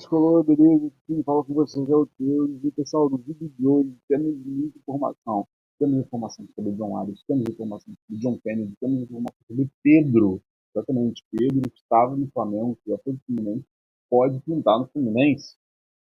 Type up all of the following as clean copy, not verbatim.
Color, beleza? Quem fala com vocês é o Teus. E pessoal, no vídeo de hoje temos muita informação. Temos informação sobre John Arias, temos informação sobre John Kennedy, temos informação sobre Pedro. Exatamente, Pedro que estava no Flamengo, que já foi do Fluminense, pode pintar no Fluminense.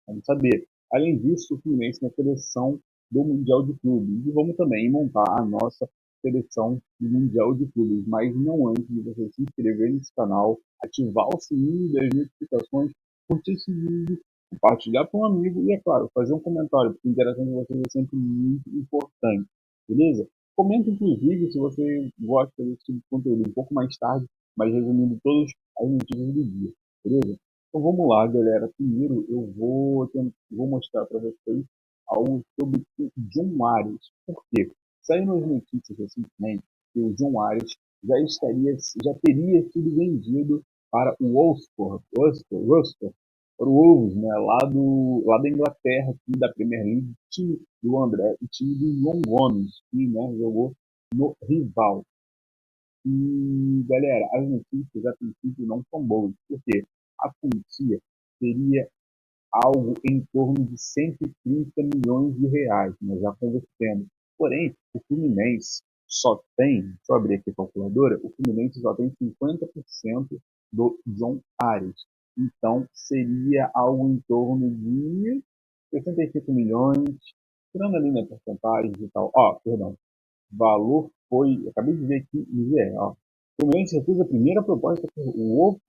Vamos saber. Além disso, o Fluminense na seleção do Mundial de Clubes. E vamos também montar a nossa seleção do Mundial de Clubes. Mas não antes de você se inscrever nesse canal, ativar o sininho das notificações, curtir esse vídeo, compartilhar com um amigo e, é claro, fazer um comentário, porque a interação de vocês é sempre muito importante, beleza? Comenta, inclusive, se você gosta desse tipo de conteúdo um pouco mais tarde, mas resumindo todas as notícias do dia, beleza? Então vamos lá, galera. Primeiro eu vou mostrar para vocês algo sobre o John Arias. Por quê? Saiu nas notícias recentemente que o John Arias já teria sido vendido para o Wolfsburg, para o Wolves, né, lá da Inglaterra, aqui da Premier League, time do André, o time do João Gomes, que, né, jogou no rival. E, galera, as notícias a princípio não são boas, porque a quantia seria algo em torno de 130 milhões de reais, nós já convertendo. Porém, o Fluminense só tem, deixa eu abrir aqui a calculadora, o Fluminense só tem 50% do John Arias. Então, seria algo em torno de 65 milhões, tirando ali na porcentagem e tal. Ó, perdão, valor foi, acabei de ver aqui, ó. O Fluminense fez a primeira proposta por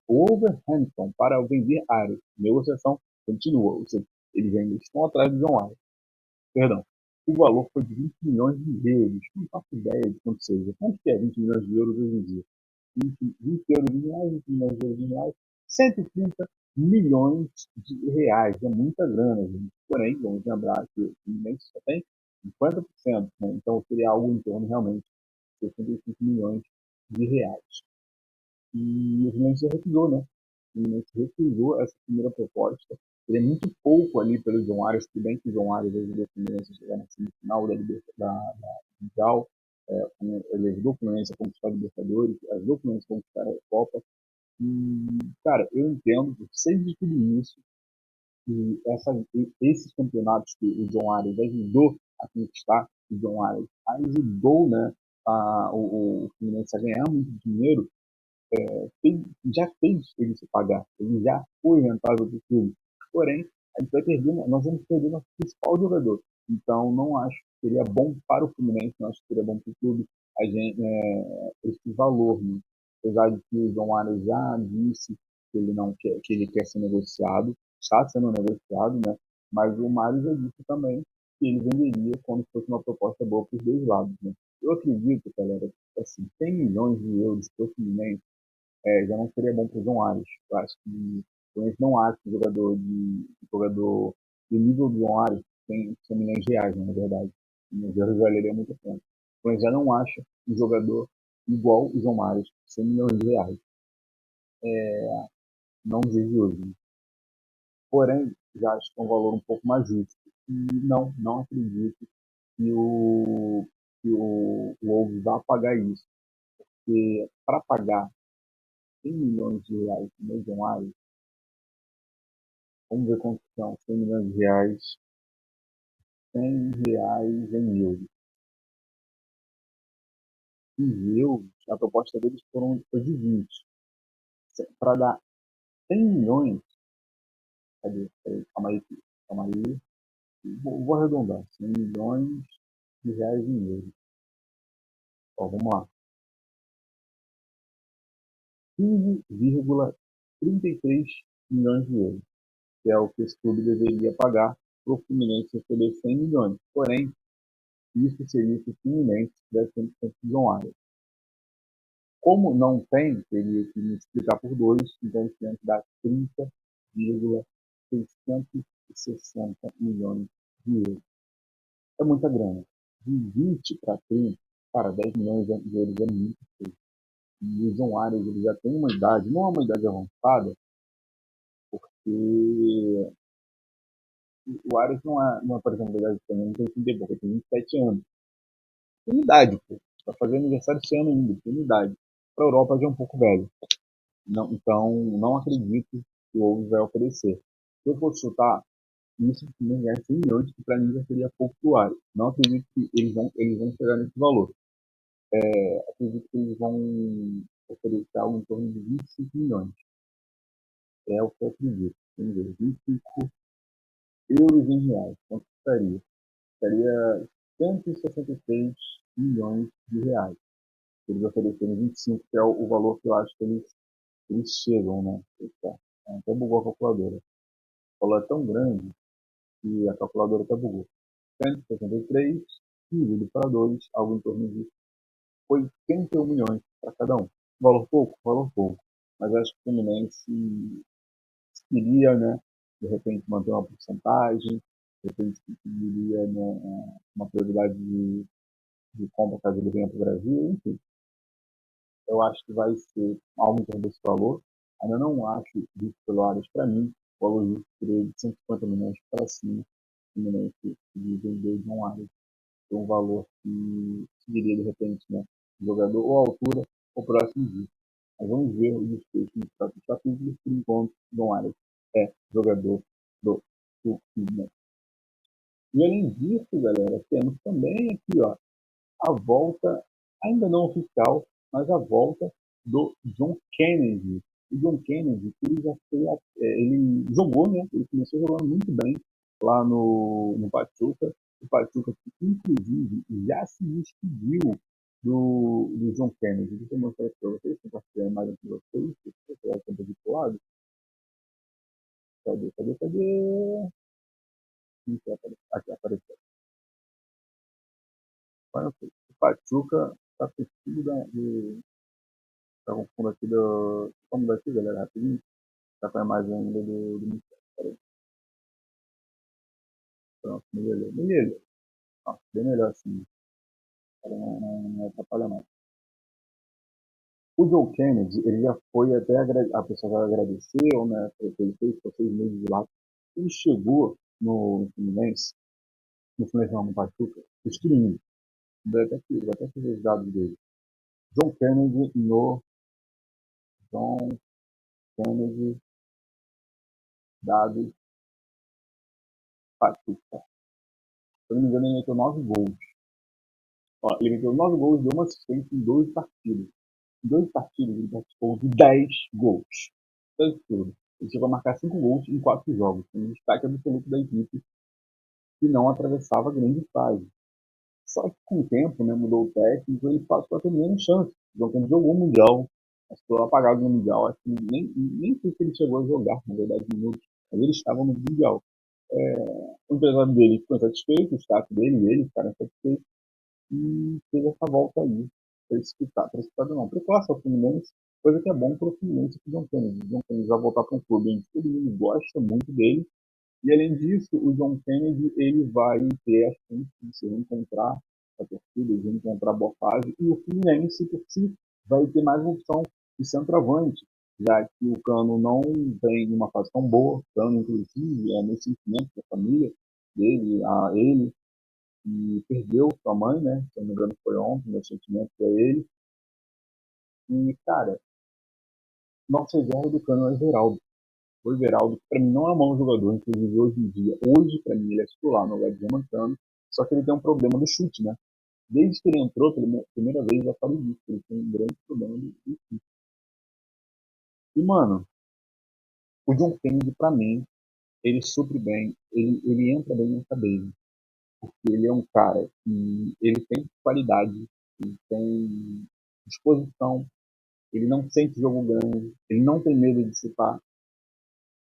Wolverhampton para vender áreas. Negociação continua, ou seja, eles ainda estão atrás do John Arias. Perdão. O valor foi de 20 milhões de euros. Não faço ideia de quanto seja. Quanto que é 20 milhões de euros hoje em dia? 20 euros em reais, 20 milhões de euros em reais, 130 milhões de reais. É muita grana, gente. Porém, vamos lembrar que o Fluminense só tem 50%, né? Então seria algo em torno realmente de 65 milhões de reais. E o Fluminense recusou, né? O Fluminense recusou essa primeira proposta. Ele é muito pouco ali pelo João Arias, tudo bem que o João Arias ajudou o Fluminense a chegar na semifinal da Mundial, ele ajudou o Fluminense a conquistar a Libertadores, ajudou o Fluminense a conquistar a Copa. E, cara, eu entendo, eu sei de tudo isso, que esses campeonatos que o John Arias ajudou a conquistar, o John Arias ajudou, né, o Fluminense a ganhar muito dinheiro, fez, já fez ele se pagar, ele já foi rentável do clube. Porém, a gente vai perder, nós vamos perder nosso principal jogador. Então, não acho que seria bom para o Fluminense, não acho que seria bom para o clube a gente, esse valor. Né? Apesar de que o João Arias já disse que ele não quer, que ele quer ser negociado, está sendo negociado, né? Mas o Mário já disse também que ele venderia quando fosse uma proposta boa para os dois lados. Né? Eu acredito, galera, que assim, 100 milhões de euros para o Fluminense já não seria bom para o João Arias. Eu acho que a gente não acha que jogador do nível do João Arias tem 100 milhões de reais, né, na verdade. O Jorge valeria muito a pena. Então, a gente já não acha um jogador igual o João Arias, 100 milhões de reais. Não nos dias de hoje. Né? Porém, já acho que é um valor um pouco mais justo. E não acredito que o Wolves vá pagar isso. Porque para pagar 100 milhões de reais no João Arias, vamos ver quanto são 100 milhões de reais, 100 reais em euros. Em euros, a proposta deles foi de 20. Para dar 100 milhões, cadê? Calma aí. Vou arredondar, 100 milhões de reais em euros. Ó, vamos lá. 15,33 milhões de euros, que é o que esse clube deveria pagar para o Fluminense receber 100 milhões. Porém, isso seria se o Fluminense tivesse 100% de João Arias. Como não tem, teria que multiplicar por 2, então esse ano dá 30,660 milhões de euros. É muita grana. De 20 para 30, cara, 10 milhões de euros é muito pouco. E o João Arias ele já tem uma idade, não é uma idade avançada, porque o Arias não é, por exemplo, a idade que tem 30 e pouco, ele tem 27 anos. Tem idade, pô. Vai fazer aniversário esse ano ainda, tem idade. Para a Europa já é um pouco velho. Não, então, não acredito que o Wolves vai oferecer. Se eu fosse chutar, isso também é 100 milhões, que para mim já seria pouco suave. Não acredito que eles vão chegar nesse valor. Acredito que eles vão oferecer algo em torno de 25 milhões. É o que eu acredito. Vamos ver, 25 euros em reais. Quanto estaria? Estaria 163 milhões de reais. Eles oferecerem 25, que é o valor que eu acho que eles chegam, né? Eita, até bugou a calculadora. O valor é tão grande que a calculadora até bugou. 163 dividido para 2, algo em torno de 81 milhões para cada um. Valor pouco? Valor pouco. Mas acho que o Fluminense queria, né, de repente, manter uma porcentagem, de repente queria, né, uma prioridade de compra caso ele venha para o Brasil, enfim. Eu acho que vai ser algo em torno desse valor. Ainda não acho justo pelo Arias para mim. O valor justo seria de 150 milhões para cima. O Fluminense de vender de um Arias por um valor que seguiria, de repente, né, o jogador ou a altura ou próximo disso. Mas vamos ver o desfecho nos próximos capítulos. Por enquanto, João Arias é jogador do Fluminense. E além disso, galera, temos também aqui, ó, a volta, ainda não oficial, mas a volta do John Kennedy. O John Kennedy, ele já foi, ele jogou, né? Ele começou jogando muito bem lá no Pachuca. O Pachuca, inclusive, já se despediu do John Kennedy. Deixa eu mostrar aqui para vocês, compartilhar a imagem com vocês. Deixa eu pegar a tampa de lado. Cadê, cadê, cadê? Aqui apareceu. Olha, o Pachuca está vestido tá com fundo aqui do. Vamos daqui, galera, rapidinho. Tá com a imagem ainda do Michel. Peraí. Pronto, melhorou. Melhorou. Nossa, bem melhor assim. Para não atrapalhar mais. O Joe Kennedy, ele já foi até a pessoa vai agradecer, né? Ele fez por 6 meses de lá. Ele chegou no Fluminense, no Fluminense não, no Pachuca, destruindo. Vai até fazer os dados dele. John Kennedy no John Kennedy, dados Pachuca. Se eu não me engano, ele meteu 9 gols. Ó, ele meteu 9 gols e deu uma assistência em 12 partidas. Em 12 partidas, ele participou de 10 gols. Isso é tudo. Ele chegou a marcar 5 gols em 4 jogos. Um destaque absoluto da equipe que não atravessava a grande fase. Só que com o tempo, né, mudou o técnico, ele passou a ter menos chance. Então, quando jogou o Mundial, ficou apagado no Mundial. Acho que nem sei se ele chegou a jogar, na verdade, minutos. Mas ele estava no Mundial. O empresário dele ficou satisfeito, o staff dele e ele ficaram satisfeitos e fez essa volta aí, precipitado não, precoce ao Fluminense, coisa que é bom para o Fluminense e o John Kennedy. O John Kennedy vai voltar para um clube em que todo mundo gosta muito dele, e além disso, o John Kennedy ele vai ter a chance de se reencontrar a torcida, de reencontrar a boa fase, e o Fluminense, por si, vai ter mais uma opção de centroavante, já que o Cano não vem em uma fase tão boa, o Cano, inclusive, é meio sentimento da família dele, a ele, e perdeu sua mãe, né? Se eu não me engano, foi ontem, meu sentimento para ele. E, cara, nosso reserva do Cano é o Everaldo. O Everaldo, que para mim não é um mau jogador, inclusive hoje em dia. Hoje, para mim, ele é titular no lugar de Germancano, só que ele tem um problema do chute, né? Desde que ele entrou, pela primeira vez, já falei disso, ele tem um grande problema do chute. E, mano, o John Kennedy, para mim, ele supre bem, ele entra bem na cabeça. Porque ele é um cara que ele tem qualidade, ele tem disposição, ele não sente jogo grande, ele não tem medo de chutar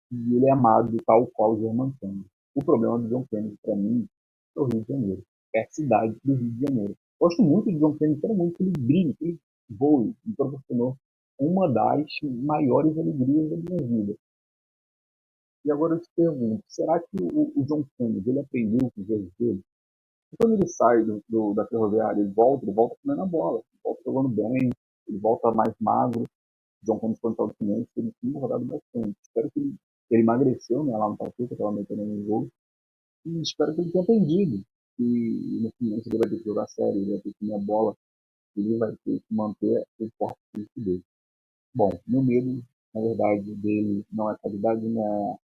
e ele é amado tal qual o Germancano. O problema do John Kennedy, para mim, é o Rio de Janeiro. É a cidade do Rio de Janeiro. Gosto muito do John Kennedy, quero muito que ele brilhe, que ele voe, me proporcionou uma das maiores alegrias da minha vida. E agora eu te pergunto, será que o John Kennedy ele aprendeu com os erros dele? E quando ele sai da ferroviária, ele volta comendo a bola, ele volta jogando bem, ele volta mais magro. John Kennedy foi no Fluminense, ele tinha rodado bastante. Espero que ele emagreceu, né, lá no Pachuca, estava metendo no jogo. E espero que ele tenha aprendido. E no Fluminense ele vai ter que jogar sério, ele vai ter que comer a bola, ele vai ter que manter o forte físico dele. Bom, meu medo, na verdade, dele não é qualidade, não é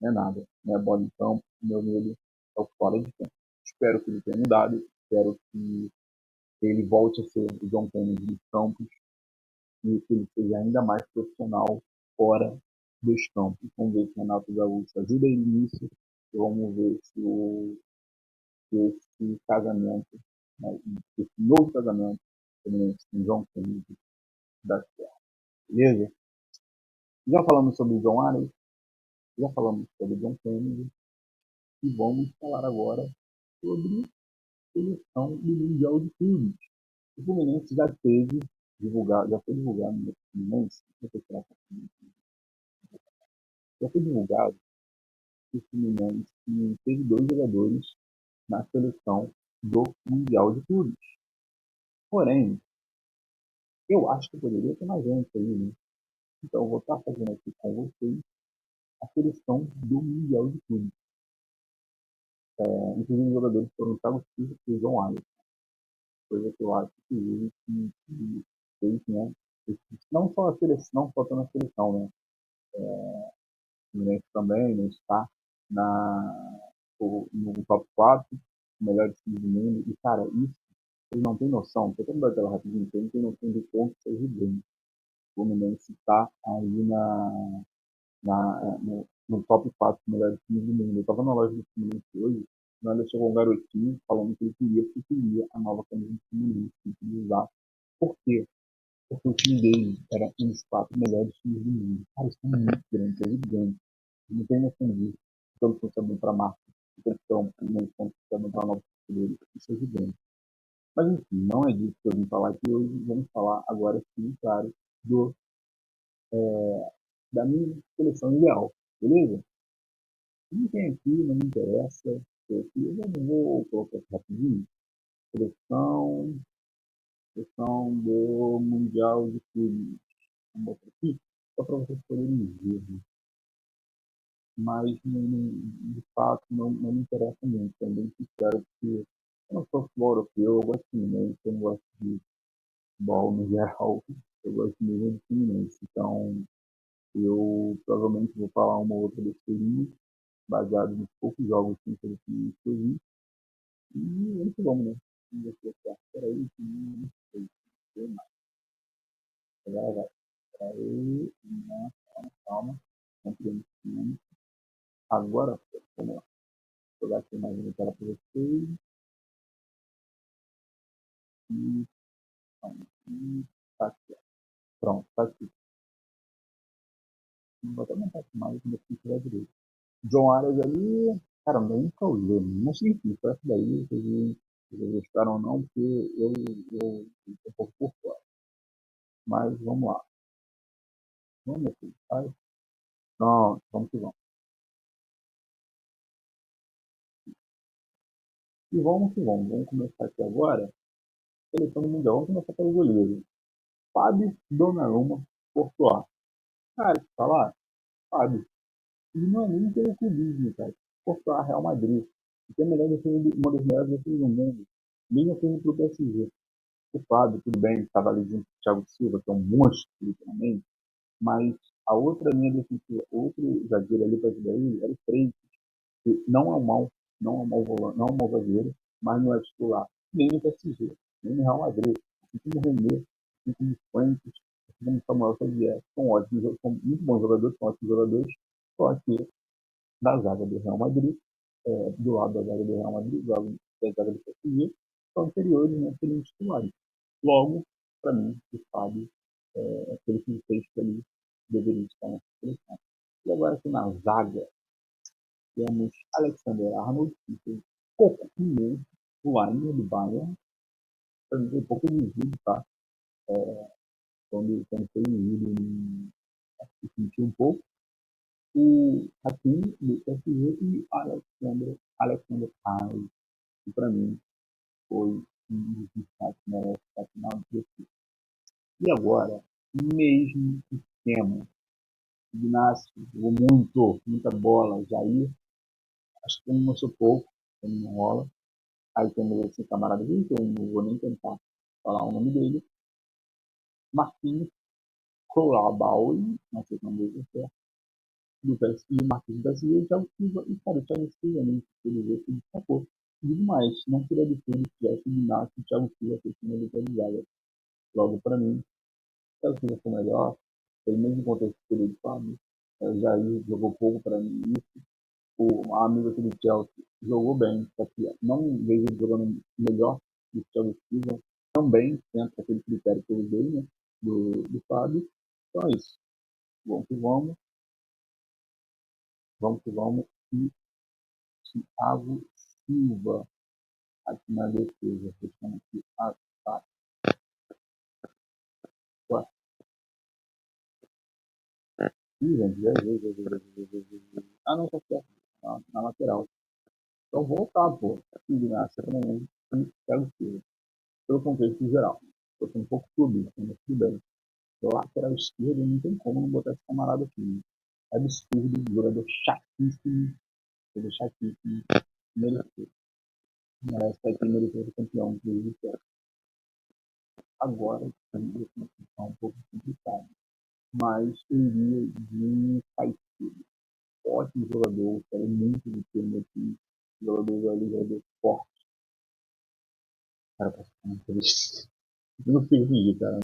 não é nada. Não é bola em campo, o meu medo é o fora de campo. Espero que ele tenha mudado, espero que ele volte a ser o John Kennedy dos campos e que ele seja ainda mais profissional fora dos campos. Vamos ver se o Renato Gaúcho ajuda ele nisso e vamos ver se esse casamento, né, esse novo casamento com John Kennedy dá certo. Beleza? Já falamos sobre John Arias, já falamos sobre John Kennedy e vamos falar agora sobre a seleção do Mundial de Clubes. O Fluminense já teve divulgado, já foi divulgado no Fluminense, já foi divulgado que o Fluminense teve dois jogadores na seleção do Mundial de Clubes. Porém, eu acho que poderia ter mais gente aí, né? Então, eu vou estar fazendo aqui com vocês a seleção do Mundial de Clubes. Inclusive, os jogadores foram o Thiago Silva e o João Alisson, coisa que eu acho que fez, né? Não só a seleção, não só na seleção, né? O Fluminense também né, está no top 4 melhores times do mundo. E, cara, isso ele não tem noção. Tô falando daquela rapidinho, ele não tem noção de quanto seja bem. O Fluminense está aí no top 4 melhores times do mundo. Eu estava na loja do Fluminense hoje, e ainda chegou um garotinho falando que ele queria a nova camisa do Fluminense, que queria usar. Por quê? Porque o time dele era um dos 4 melhores times do mundo. Cara, isso é muito grande, é gigante. Não tem noção disso. Tanto que bem para a marca, tanto que bem para novos torcedores. Isso é gigante. Mas enfim, não é disso que eu vim falar aqui hoje. Vamos falar agora sim, claro, do, da minha seleção ideal. Beleza? Não tem aqui, não me interessa. Eu já vou colocar aqui rapidinho. Seleção, seleção do Mundial de Clubes. Vamos botar aqui, só para vocês poderem ver. Né? Mas, de fato, não me interessa muito. Também espero que eu não sou futebol europeu, eu gosto de Fluminense, eu não gosto de futebol no geral, eu gosto mesmo de Fluminense. Então, eu provavelmente vou falar uma ou outra besteirinha, baseado nos poucos jogos que eu vi. E é isso, vamos, né? Vamos ver se é certo. Peraí, que não sei mais. Vai. Peraí, não, calma. Não podemos. Agora, vamos lá. Vou jogar aqui mais uma tela para vocês. E, e tá aqui, ó. Pronto, tá aqui. Não vou até aumentar aqui mais, mas aqui tiver direito. John Arias ali, cara, não nem causou, não sei se essa daí, vocês gostaram ou não, porque eu um pouco por fora. Mas vamos lá. Vamos aqui, tá? Pronto, vamos que vamos. E vamos que vamos. Vamos começar aqui agora. Seleção do Mundial. Vamos começar pelo goleiro. Fábio Donnarumma, Courtois. Cara, te falar, Fábio, e não é nem pelo clubismo, cara. Courtois, Real Madrid. Que é melhor defesa, uma das melhores defesas do mundo. Mesmo sendo pro PSG. O Fábio, tudo bem, estava ali junto com o Thiago Silva, que é um monstro, literalmente. Mas a outra linha defensiva, outro zagueiro ali para ajudar ele, era o Freitas, que não é um mau volante, não é um mau zagueiro, mas não é titular. Nem no PSG, nem no Real Madrid. Assim como o René, assim como o Fuentes, assim como o Samuel Xavier. São ótimos, são muito bons jogadores, são ótimos jogadores, só que da zaga do Real Madrid, do lado da zaga do Real Madrid, do lado da zaga do PSG, são anteriores, não seriam titulares. Logo, para mim, o Fábio, pelo que ele fez ali, deveria estar na seleção. E agora aqui na zaga, temos Alexander Arnold, que fez pouco imenso, o Lainha do Bayern, para mim tem pouco de vídeo, tá? Quando foi no se sentiu um pouco. O Hakimi do PSG e Alexander Arnold, que para mim foi um dos destaques que merece estar final do PSG. E agora, mesmo esquema. Ignacio jogou muita bola. Jair, acho que não mostrou pouco, não rola. Aí temos esse camarada aqui, que eu não vou nem tentar falar o nome dele. Marquinhos Koulibaly, não sei se não deu certo. do PSG, o Marquinhos do PSG e o Thiago Silva. E, cara, o Thiago Silva, né, pelo jeito, ele destacou. Digo mais, não seria absurdo se tivesse eliminado o Thiago Silva que tinha de zaga. Logo, para mim, o Thiago Silva foi melhor, foi mesmo no contexto que ele sabe. O Jair jogou pouco para mim. O amigo aqui do Chelsea jogou bem, só que não vejo ele jogando melhor do que o Thiago Silva. Também dentro daquele critério que eu usei, né, do Fábio. Então é isso. Vamos que vamos. Vamos que vamos. E Thiago Silva aqui na defesa. Fechando aqui a tática. Ih, gente, já. Ah, não, tá certo. Na lateral. Então voltar, pô. Ignacio também. E Thiago Silva. Pelo contexto geral. Estou sendo um pouco clubista, mas tudo bem. Lateral esquerdo não tem como não botar esse camarada aqui. Né? É absurdo, jogador chatíssimo. Jogador chatíssimo. Mereceu. Merece estar aqui, mereceu ser campeão, inclusive. Agora, está um pouco complicado. Mas eu iria de Caicedo. Ótimo jogador, quero muito de ter no time. Jogador ali, jogador forte. Cara, pra ficar muito feliz. Eu não fico feliz, cara.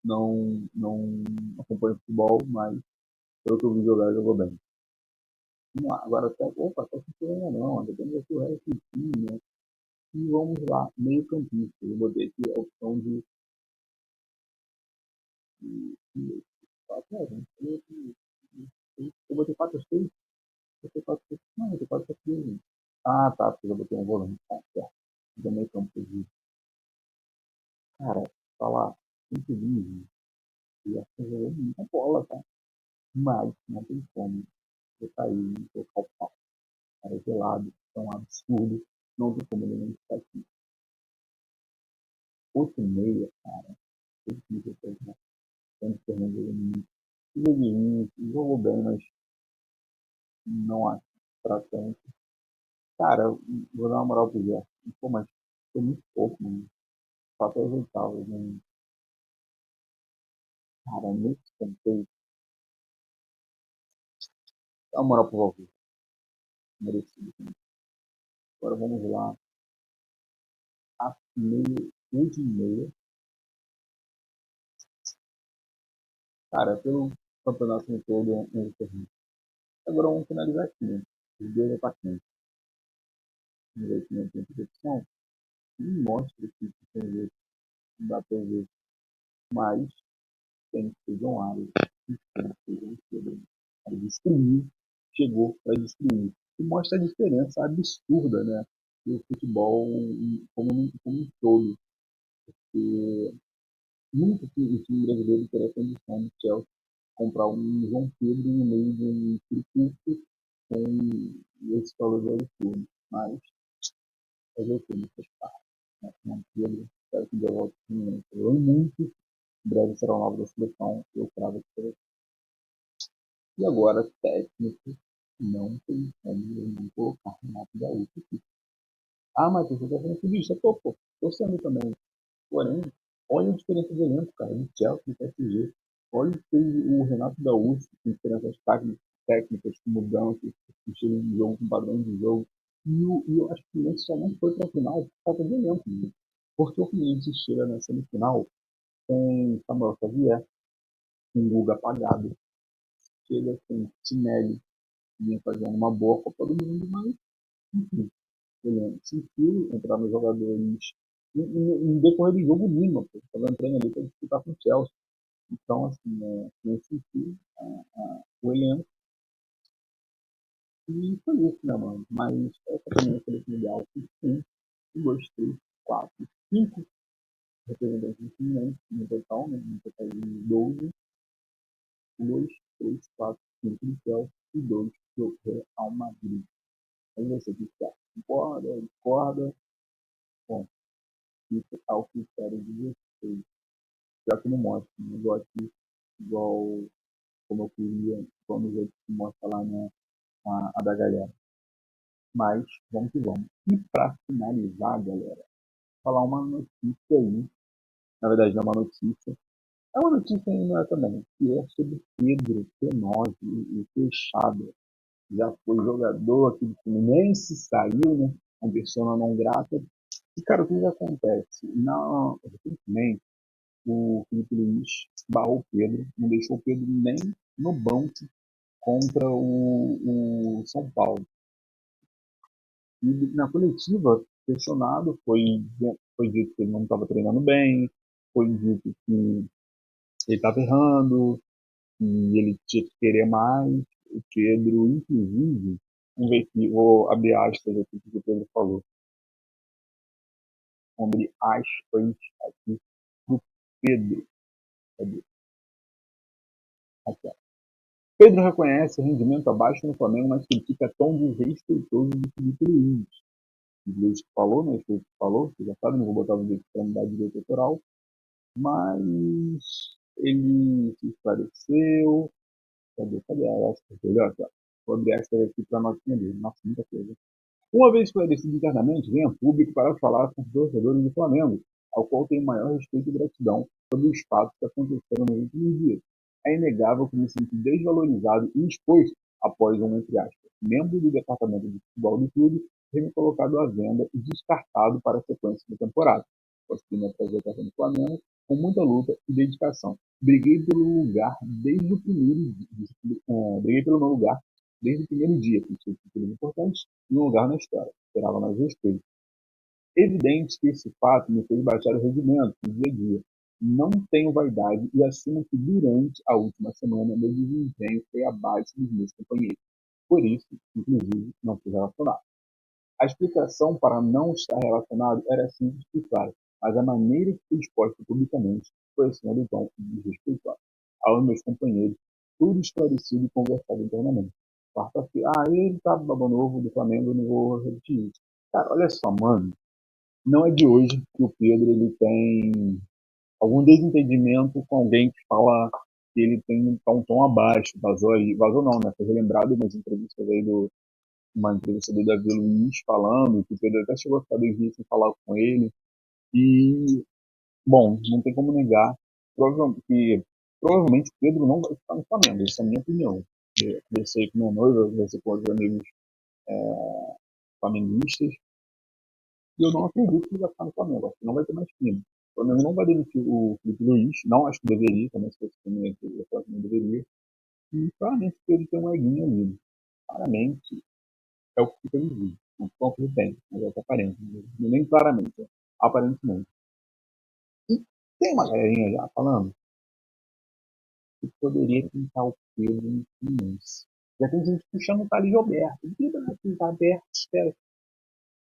Não acompanho futebol, mas pelo que eu vi jogar, jogou bem. Vamos lá, agora até, opa, tá funcionando não, depende do resto do time, né? E vamos lá, meio campista. Eu botei aqui a opção de 4, eu botei 4-6, botei 4-6, não, eu botei 4-6. Ah, tá, porque eu botei um volante, tá, certo. Do meio campo de, cara, falar, muito livre, e acho que jogou muita bola, tá? Mas não tem como eu cair e colocar o pau. Cara, gelado, é um absurdo, não tem como ele não estar aqui. 8,5, cara, muito difícil, né? Tanto Fernando Henrique, jogou bem, mas não acho pra tanto. Cara, vou dar uma moral pro Gerson. Pô, mas foi muito pouco, mano. Só até as oitavas, né? Cara, muito tempo. Dá uma moral pro Valverde. Merecido. Agora vamos lá. A meio, último meio. Cara, pelo campeonato como todo, é um terreno. Agora vamos finalizar aqui, né? Os dois atacantes. Vamos ver aqui na opção. E mostra que tem jeito, não dá pra ver. Mas tem que ser John Arias. Ele destruiu, chegou para destruir. E mostra a diferença absurda, né? Do futebol como um todo. E nunca que o time brasileiro teria condição de Chelsea comprar um João Pedro no meio de um circuito com esse valor absurdo. Mas fazer o que? Não faz parte. Né? João Pedro, espero que dê volta muito. Em breve será o nome da seleção. Eu cravo que e agora, técnico, não tem como eu não colocar Renato Gaúcho aqui. Ah, mas você está sendo clubista? Tô, pô. Tô sendo também. Porém, olha a diferença de elenco, cara, do Chelsea e do PSG. Olha o que fez o Renato Gaúcho, com diferenças técnicas, com mudanças, com estilo de jogo, com padrão de jogo. E eu acho que o Fluminense só não foi para a final por causa do elenco. Né? Porque o Fluminense chega na semifinal com Samuel Xavier, com Guga apagado, chega com Tinelli, vinha fazendo uma boa Copa do Mundo, mas, enfim, ele sentiu entrar nos jogadores em decorrer do jogo mínimo, porque estava entrando ali para disputar com o Chelsea. Então, assim, nesse sentido, o elenco, e foi isso, né, mano? Mas essa também é a seleção ideal, que tem 1, 2, 3, 4, 5 representantes do Fluminense no total, né? No total de 12, 2, 3, 4, 5 do Chelsea e 2 do Real Madrid. Aí você que concorda, discorda, bom, fica ao critério de vocês. Já que não mostra, não gosto disso, igual como eu queria, como o jeito que mostra lá a da galera. Mas vamos que vamos. E para finalizar, galera, falar uma notícia aí, na verdade não é uma notícia, É uma notícia ainda também, que é sobre Pedro P9, o Queixada. Já foi jogador aqui do Fluminense, saiu, né? Uma persona não grata. E, cara, o que acontece? Recentemente, o Felipe Luiz barrou o Pedro, não deixou o Pedro nem no banco contra o São Paulo. E na coletiva, questionado, foi dito que ele não estava treinando bem, foi dito que ele estava errando, que ele tinha que querer mais. O Pedro, inclusive, vamos ver aqui, vou abrir aspas aqui que o Pedro falou. Vamos abrir aspas aqui pro Pedro. Cadê? Aqui, ó. Pedro reconhece rendimento abaixo no Flamengo, mas critica tom desrespeitoso de Felipe Luiz. O Luiz falou, né? O falou, você já sabe, não vou botar o vídeo para mudar de direito autoral, mas ele se esclareceu. Cadê a aspas dele? Ó, aqui, ó. Vou abrir aspas aqui para a notinha dele. Nossa, muita coisa. Uma vez esclarecido internamente, venha a público para falar com os torcedores do Flamengo, ao qual tenho maior respeito e gratidão sobre os fatos que aconteceram nos últimos dias. É inegável que me senti desvalorizado e exposto após um, entre aspas, membro do departamento de futebol do clube ter me colocado à venda e descartado para a sequência da temporada. Consegui minha trajetória no Flamengo com muita luta e dedicação. Briguei pelo lugar desde o primeiro dia, briguei pelo meu lugar desde o primeiro dia, que tinha títulos importantes e um lugar na história. Esperava mais respeito. Evidente que esse fato me fez baixar o rendimento no dia a dia. Não tenho vaidade e assumo que durante a última semana meu desempenho foi abaixo dos meus companheiros. Por isso, inclusive, não fui relacionado. A explicação para não estar relacionado era simples e clara, mas a maneira que foi exposta publicamente foi acima do tom desrespeitosa. Aos meus companheiros, tudo esclarecido e conversado internamente. Quarta-feira, ele tá babando ovo do Flamengo, eu não vou repetir isso. Cara, olha só, mano, não é de hoje que o Pedro ele tem algum desentendimento com alguém que fala que ele tem um tom abaixo, vazou aí, vazou não, né? Foi relembrado umas entrevistas aí uma entrevista do Davi Luiz falando que o Pedro até chegou a ficar 2 dias sem falar com ele. E, bom, não tem como negar provavelmente o Pedro não vai ficar no Flamengo, essa é a minha opinião. Eu conversei com minha noiva, conversei com outros amigos flamenguistas, e eu não acredito que ele vai ficar no Flamengo, acho que não vai ter mais time. O Flamengo não vai demitir o Felipe Luiz, não acho que deveria, também se fosse também eu acho que não deveria. E claramente o Pedro tem um eguinho ali. Claramente é o que fica visível. Não confio bem, mas é o que aparenta. Nem claramente, aparentemente. E tem uma galerinha já falando que poderia pintar o Pedro no Fluminense. Já tem gente puxando o Thales Roberto. Por que vai pintar aberto? Espera.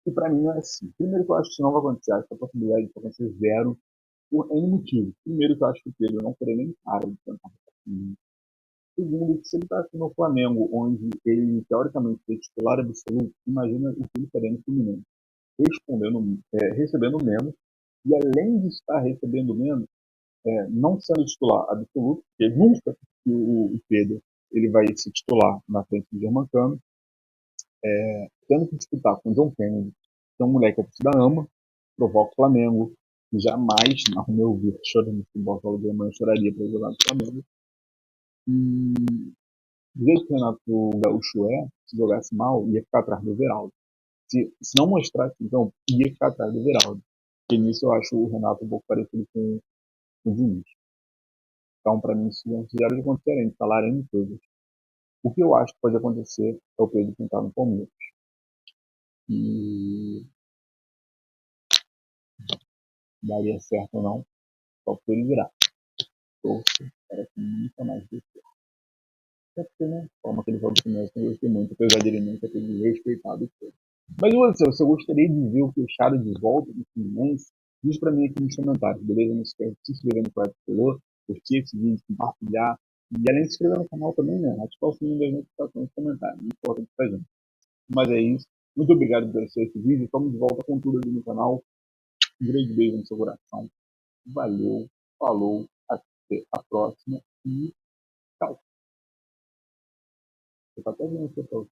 E pra mim não é assim. Primeiro que eu acho que isso não vai acontecer. Acho que a possibilidade de acontecer zero por N motivo. Primeiro que eu acho que o Pedro não teria nem cara de tentar. Segundo, que se ele está aqui no Flamengo, onde ele teoricamente é titular absoluto, imagina o que ele estaria no Fluminense. Recebendo menos, e além de estar recebendo menos, não sendo titular absoluto, porque nunca que o Pedro ele vai se titular na frente do Germancano, tendo que disputar com o John Kennedy, que é um moleque que a torcida ama, provoca o Flamengo, que jamais, ao meu ver, chorando no futebol, falo de mãe, choraria para jogar no Flamengo. E do jeito que o Renato Gaúcho se jogasse mal, ia ficar atrás do Everaldo. Se não mostrasse, então, ia ficar atrás do Everaldo. Porque nisso eu acho o Renato um pouco parecido com o Diniz. Então, para mim, isso não fizeram de acontecer, falarem em coisas. O que eu acho que pode acontecer é o Pedro tentar no Palmeiras. E daria certo ou não, só por ele virar. Torço para que nunca mais dê certo. Até porque, né, a forma que ele joga o Fluminense, eu gostei muito, apesar dele nunca ter respeitado o Pedro. Mas você gostaria de ver o Queixada de volta no Fluminense? Diz pra mim aqui nos comentários, beleza? Não esquece de se inscrever no Quarto Color, curtir esse vídeo, compartilhar. E além de se inscrever no canal também, né? Ativar o sininho das notificações e comentários. Muito importante pra gente. Mas é isso. Muito obrigado por assistir esse vídeo. Estamos de volta com tudo aqui no canal. Um grande beijo no seu coração. Valeu, falou, até a próxima e tchau. Você tá até vendo o que eu